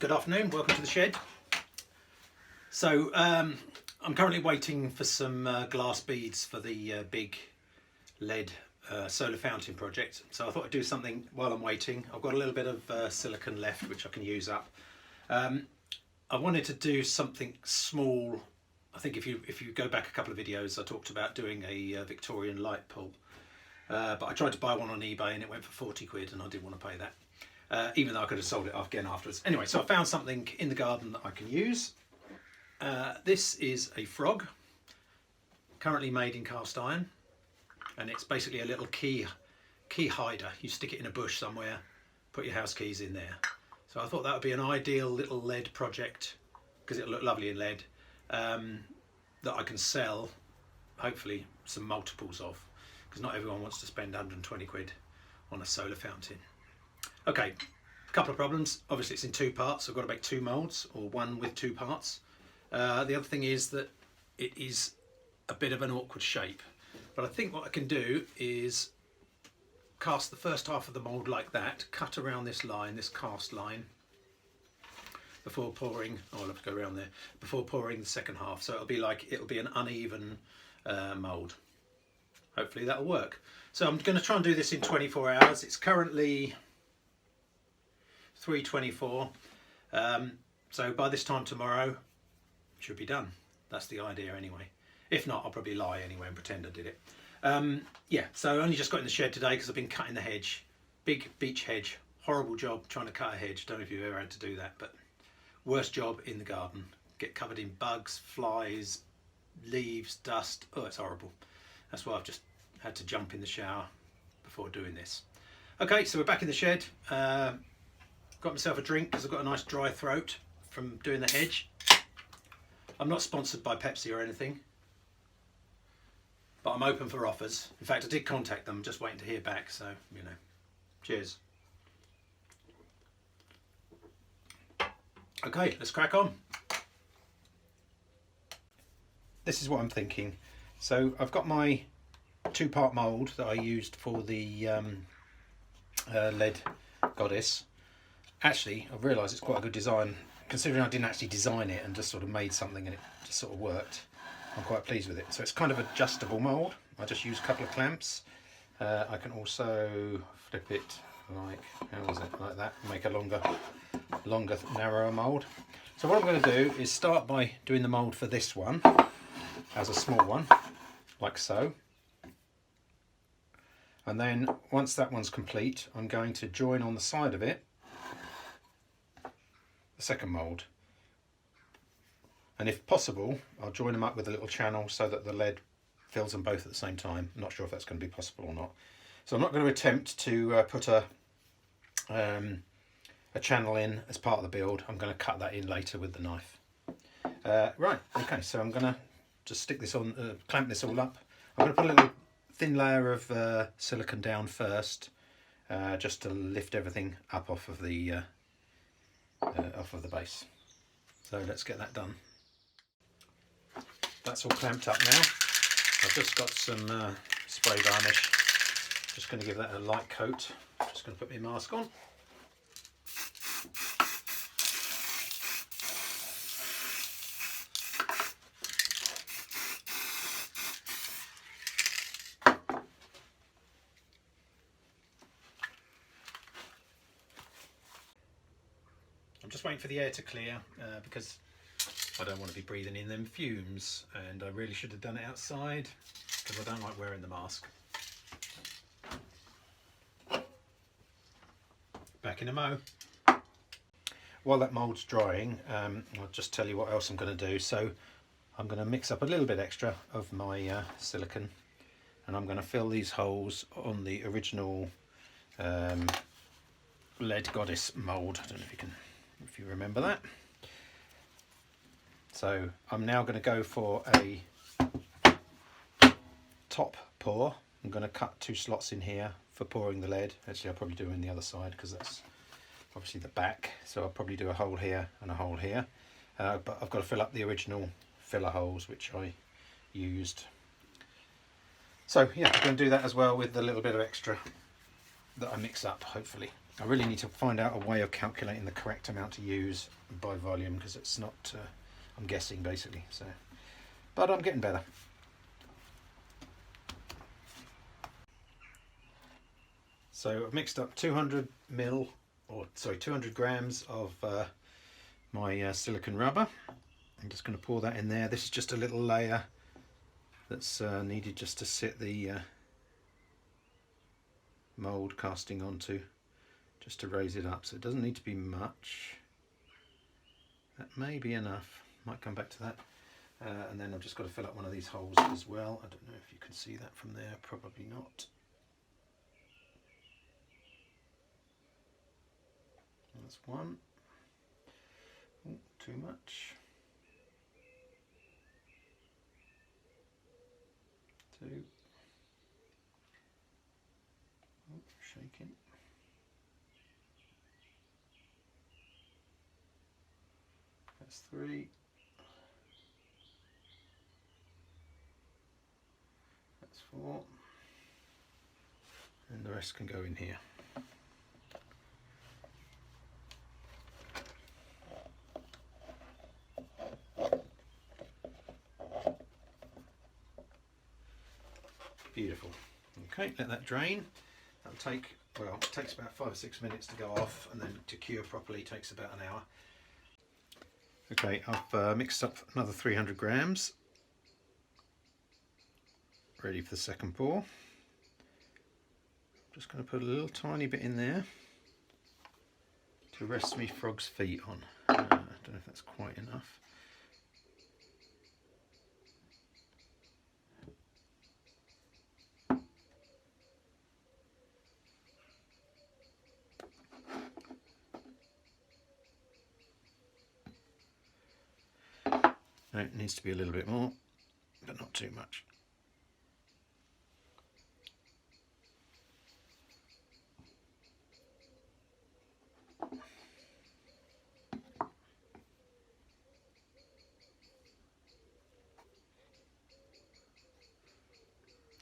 Good afternoon, welcome to the shed. So I'm currently waiting for some glass beads for the big lead solar fountain project. So I thought I'd do something while I'm waiting. I've got a little bit of silicone left which I can use up. I wanted to do something small. I think if you go back a couple of videos I talked about doing a Victorian light pole. But I tried to buy one on eBay and it went for 40 quid and I didn't want to pay that. Even though I could have sold it off again afterwards. Anyway, so I found something in the garden that I can use. This is a frog, currently made in cast iron, and it's basically a little key hider. You stick it in a bush somewhere, put your house keys in there. So I thought that would be an ideal little lead project, because it'll look lovely in lead, that I can sell, hopefully, some multiples of, because not everyone wants to spend 120 quid on a solar fountain. Okay, a couple of problems. Obviously it's in two parts. I've got to make two moulds, or one with two parts. The other thing is that it is a bit of an awkward shape. But I think what I can do is cast the first half of the mould like that, cut around this line, this cast line, before pouring, oh I'll have to go around there, before pouring the second half. So it'll be an uneven mould. Hopefully that'll work. So I'm going to try and do this in 24 hours. It's currently 3:24, so by this time tomorrow it should be done. That's the idea anyway. If not, I'll probably lie anyway and pretend I did it. Yeah, so I only just got in the shed today because I've been cutting the hedge. Big beech hedge, horrible job trying to cut a hedge. Don't know if you've ever had to do that, but worst job in the garden. Get covered in bugs, flies, leaves, dust. Oh, it's horrible. That's why I've just had to jump in the shower before doing this. Okay, so we're back in the shed. Got myself a drink because I've got a nice dry throat from doing the hedge. I'm not sponsored by Pepsi or anything, but I'm open for offers. In fact, I did contact them, just waiting to hear back, so, you know, cheers. Okay, let's crack on. This is what I'm thinking. So I've got my two-part mould that I used for the lead goddess. Actually, I've realised it's quite a good design, considering I didn't actually design it and just sort of made something and it just sort of worked. I'm quite pleased with it. So it's kind of adjustable mould. I just use a couple of clamps. I can also flip it like, how is it, like that, make a longer, narrower mould. So what I'm going to do is start by doing the mould for this one as a small one, like so. And then once that one's complete, I'm going to join on the side of it the second mould, and if possible I'll join them up with a little channel so that the lead fills them both at the same time. I'm not sure if that's going to be possible or not, so I'm not going to attempt to put a channel in as part of the build. I'm going to cut that in later with the knife. Right, okay, so I'm going to just stick this on, clamp this all up. I'm going to put a little thin layer of silicone down first, just to lift everything up off of the base. So let's get that done. That's all clamped up now. I've just got some spray varnish. Just going to give that a light coat. Just going to put my mask on. I'm just waiting for the air to clear because I don't want to be breathing in them fumes, and I really should have done it outside because I don't like wearing the mask. Back in a mo. While that mould's drying, I'll just tell you what else I'm going to do. So I'm going to mix up a little bit extra of my silicone, and I'm going to fill these holes on the original lead goddess mould. I don't know if you remember that. So I'm now going to go for a top pour. I'm going to cut 2 slots in here for pouring the lead. Actually I'll probably do it on the other side because that's obviously the back, so I'll probably do a hole here and a hole here, but I've got to fill up the original filler holes which I used. So yeah, I'm going to do that as well with the little bit of extra that I mix up, hopefully. I really need to find out a way of calculating the correct amount to use by volume, because it's not, I'm guessing basically, so, but I'm getting better. So I've mixed up 200 grams of my silicone rubber. I'm just going to pour that in there. This is just a little layer that's needed just to sit the mould casting onto, just to raise it up. So it doesn't need to be much. That may be enough. Might come back to that. And then I've just got to fill up one of these holes as well. I don't know if you can see that from there. Probably not. That's one. Ooh, too much. Two. Oh, shaking. That's three. That's four. And the rest can go in here. Beautiful. Okay, let that drain. That'll take, well, it takes about 5 or 6 minutes to go off, and then to cure properly takes about an hour. Okay, I've mixed up another 300 grams. Ready for the second pour. I'm just going to put a little tiny bit in there to rest me frog's feet on. I don't know if that's quite enough. No, it needs to be a little bit more, but not too much.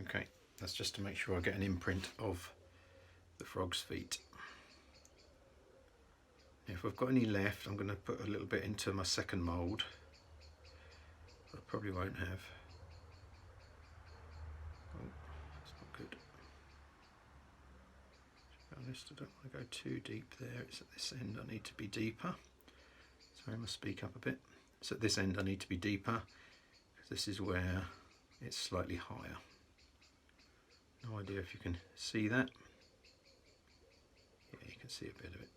Okay, that's just to make sure I get an imprint of the frog's feet. If I've got any left, I'm going to put a little bit into my second mould. I probably won't have. Oh, that's not good. To be honest, I don't want to go too deep there. It's at this end I need to be deeper. Sorry, I must speak up a bit. It's at this end I need to be deeper, because this is where it's slightly higher. No idea if you can see that. Yeah, you can see a bit of it.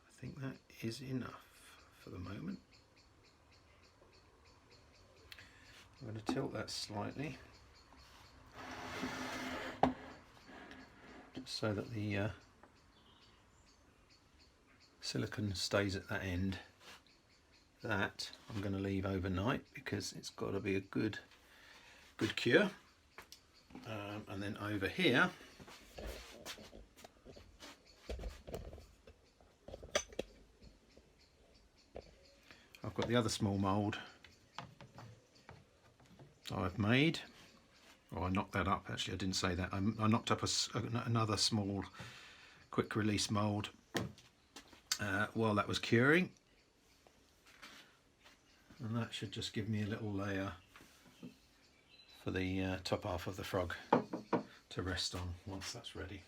I think that is enough for the moment. I'm going to tilt that slightly, just so that the silicone stays at that end. That I'm going to leave overnight, because it's got to be a good cure. And then over here, I've got the other small mould I've made. Oh, I knocked that up, actually I didn't say that. I knocked up another small quick release mould while that was curing. And that should just give me a little layer for the top half of the frog to rest on once that's ready.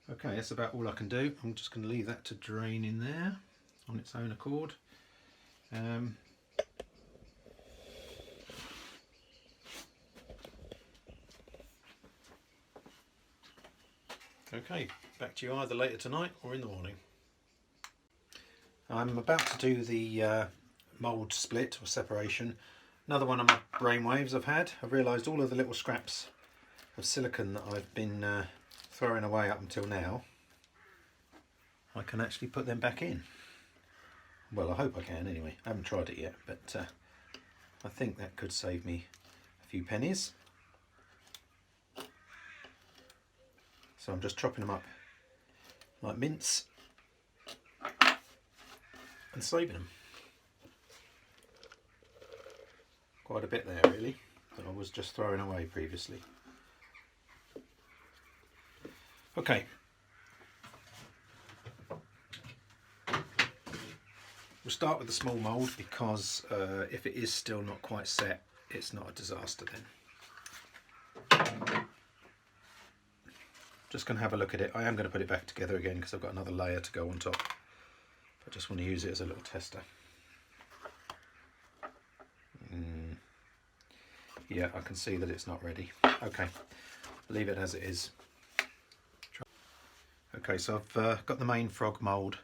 Okay, that's about all I can do. I'm just going to leave that to drain in there on its own accord. Okay, back to you either later tonight or in the morning. I'm about to do the mould split or separation. Another one of my brainwaves I've had. I've realised all of the little scraps of silicone that I've been throwing away up until now, I can actually put them back in. Well, I hope I can anyway. I haven't tried it yet, but I think that could save me a few pennies. So I'm just chopping them up like mince and saving them. Quite a bit there really. that I was just throwing away previously. Okay. We'll start with the small mould because if it is still not quite set, it's not a disaster then. Just going to have a look at it. I am going to put it back together again because I've got another layer to go on top. I just want to use it as a little tester. Yeah, I can see that it's not ready. Okay, leave it as it is. Okay, so I've got the main frog mould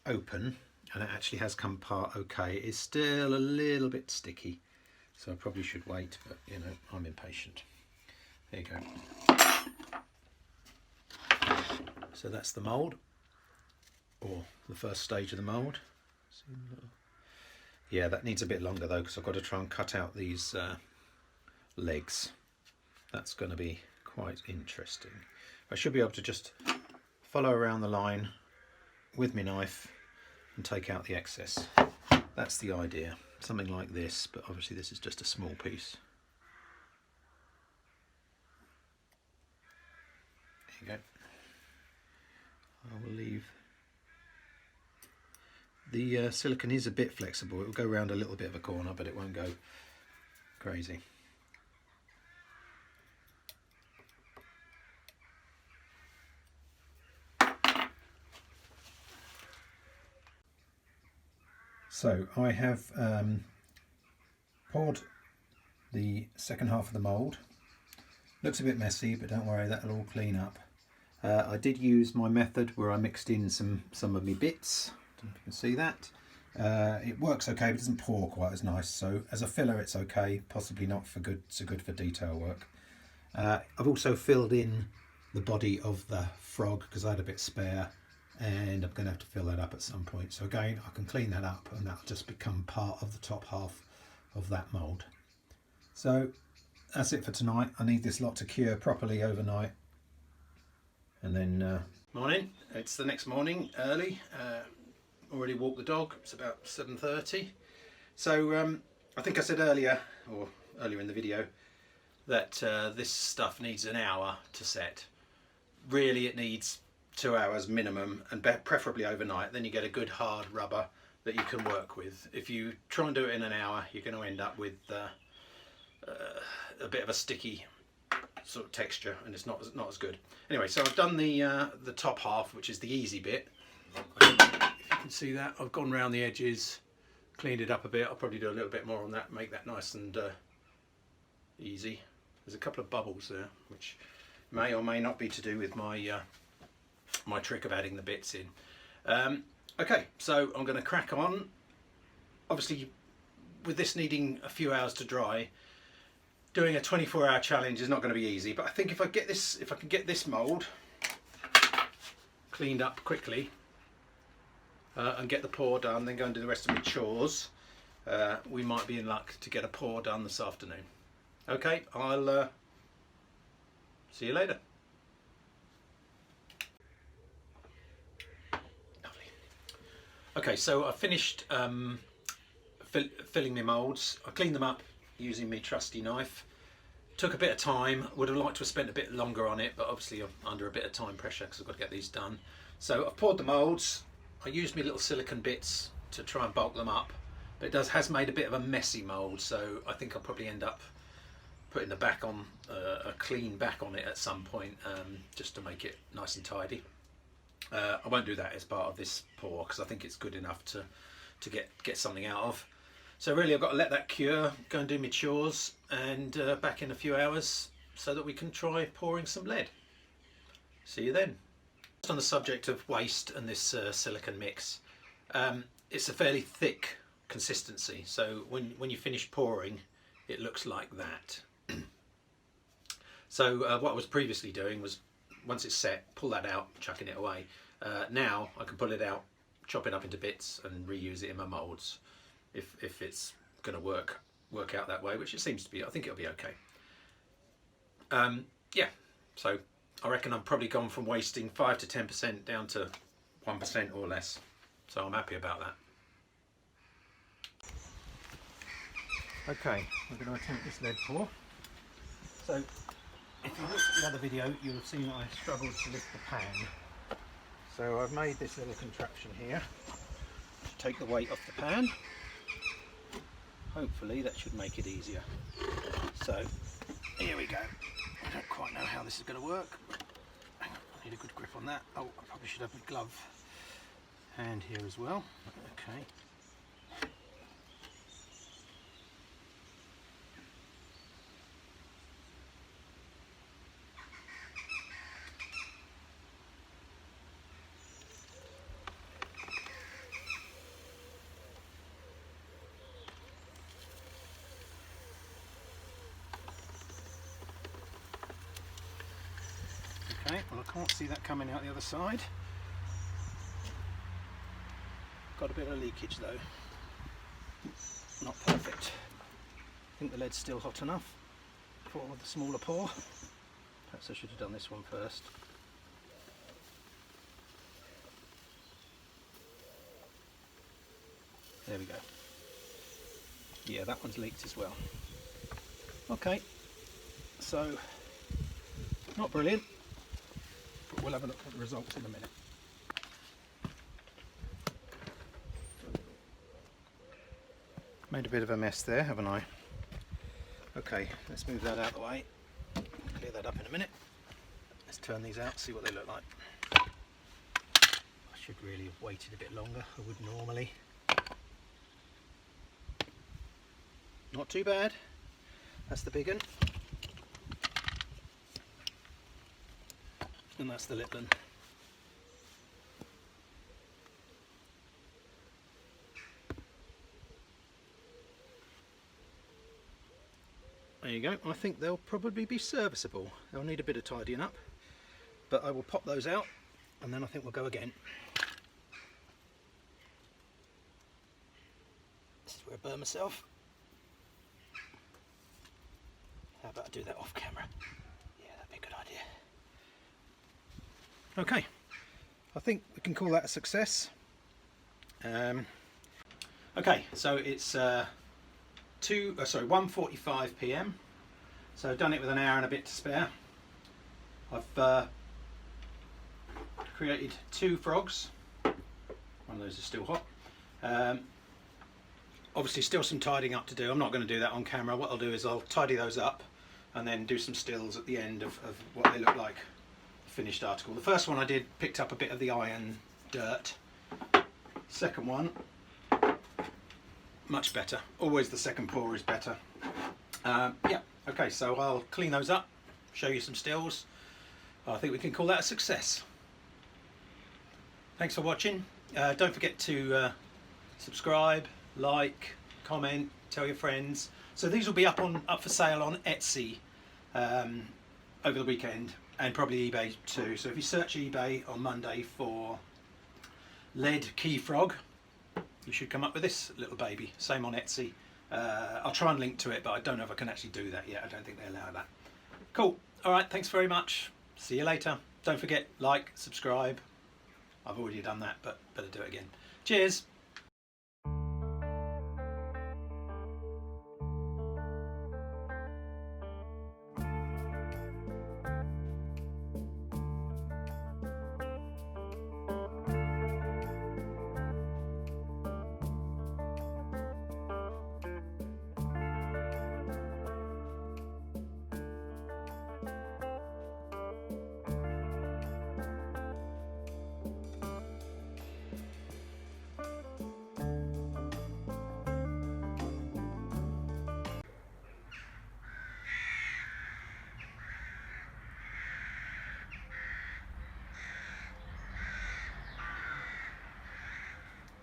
open and it actually has come apart okay. It's still a little bit sticky, so I probably should wait, but you know, I'm impatient. There you go. So that's the mould, or the first stage of the mould. Yeah, that needs a bit longer though, because I've got to try and cut out these legs. That's going to be quite interesting. I should be able to just follow around the line with my knife and take out the excess. That's the idea. Something like this, but obviously this is just a small piece. There you go. I will leave. The silicone is a bit flexible. It will go around a little bit of a corner, but it won't go crazy. So I have poured the second half of the mould. Looks a bit messy, but don't worry, that'll all clean up. I did use my method where I mixed in some of my bits. Don't know if you can see that. It works okay, but it doesn't pour quite as nice. So as a filler, it's okay. Possibly not so good for detail work. I've also filled in the body of the frog because I had a bit spare, and I'm going to have to fill that up at some point. So again, I can clean that up, and that'll just become part of the top half of that mould. So that's it for tonight. I need this lot to cure properly overnight. And then morning, it's the next morning, early. Already walked the dog. It's about 7:30. So I think I said earlier in the video that this stuff needs an hour to set. Really, it needs 2 hours minimum, and preferably overnight. Then you get a good hard rubber that you can work with. If you try and do it in an hour, you're going to end up with a bit of a sticky sort of texture, and it's not as good. Anyway, so I've done the top half, which is the easy bit. If you can see that, I've gone round the edges, cleaned it up a bit. I'll probably do a little bit more on that, make that nice and easy. There's a couple of bubbles there, which may or may not be to do with my my trick of adding the bits in. Okay, so I'm going to crack on. Obviously, with this needing a few hours to dry, doing a 24-hour challenge is not going to be easy, but I think if I can get this mould cleaned up quickly and get the pour done, then go and do the rest of my chores, we might be in luck to get a pour done this afternoon. Okay, I'll see you later. Lovely. Okay, so I finished filling my moulds. I cleaned them up using my trusty knife. Took a bit of time. Would have liked to have spent a bit longer on it, but obviously I'm under a bit of time pressure because I've got to get these done. So I've poured the moulds. I used my little silicone bits to try and bulk them up, but it has made a bit of a messy mould, so I think I'll probably end up putting the back on, a clean back on it at some point, just to make it nice and tidy. I won't do that as part of this pour because I think it's good enough to get something out of. So really I've got to let that cure, go and do my chores, and back in a few hours so that we can try pouring some lead. See you then. Just on the subject of waste and this silicone mix, it's a fairly thick consistency, so when you finish pouring it looks like that. So what I was previously doing was, once it's set, pull that out, chucking it away. Now I can pull it out, chop it up into bits and reuse it in my moulds. If it's going to work out that way, which it seems to be, I think it'll be okay. Yeah, so I reckon I've probably gone from wasting 5 to 10% down to 1% or less. So I'm happy about that. Okay, we're going to attempt this lead pour. So if you look at the other video, you'll have seen that I struggled to lift the pan. So I've made this little contraption here to take the weight off the pan. Hopefully that should make it easier. So here we go. I don't quite know how this is going to work. Hang on, I need a good grip on that. Oh, I probably should have my glove hand here as well. Okay. Okay, well I can't see that coming out the other side. Got a bit of leakage though. Not perfect. I think the lead's still hot enough for the smaller pour. Perhaps I should have done this one first. There we go. Yeah, that one's leaked as well. Okay, so not brilliant. But we'll have a look at the results in a minute. Made a bit of a mess there, haven't I? Okay, let's move that out of the way. Clear that up in a minute. Let's turn these out, see what they look like. I should really have waited a bit longer, I would normally. Not too bad. That's the big one. And that's the little one. There you go. I think they'll probably be serviceable. They'll need a bit of tidying up, but I will pop those out and then I think we'll go again. This is where I burn myself. How about I do that off camera? Yeah, that'd be a good idea. Okay, I think we can call that a success. Okay, so it's 1:45 p.m. So I've done it with an hour and a bit to spare. I've created 2 frogs. One of those is still hot. Obviously still some tidying up to do. I'm not going to do that on camera. What I'll do is I'll tidy those up and then do some stills at the end of what they look like. Finished article. The first one I did picked up a bit of the iron dirt. Second one, much better. Always the second pour is better. Yeah, okay, so I'll clean those up, show you some stills. I think we can call that a success. Thanks for watching. Don't forget to subscribe, like, comment, tell your friends. So these will be up for sale on Etsy over the weekend. And probably eBay too. So if you search eBay on Monday for lead key frog, you should come up with this little baby. Same on Etsy. I'll try and link to it, but I don't know if I can actually do that yet. I don't think they allow that. Cool. All right. Thanks very much. See you later. Don't forget, like, subscribe. I've already done that, but better do it again. Cheers.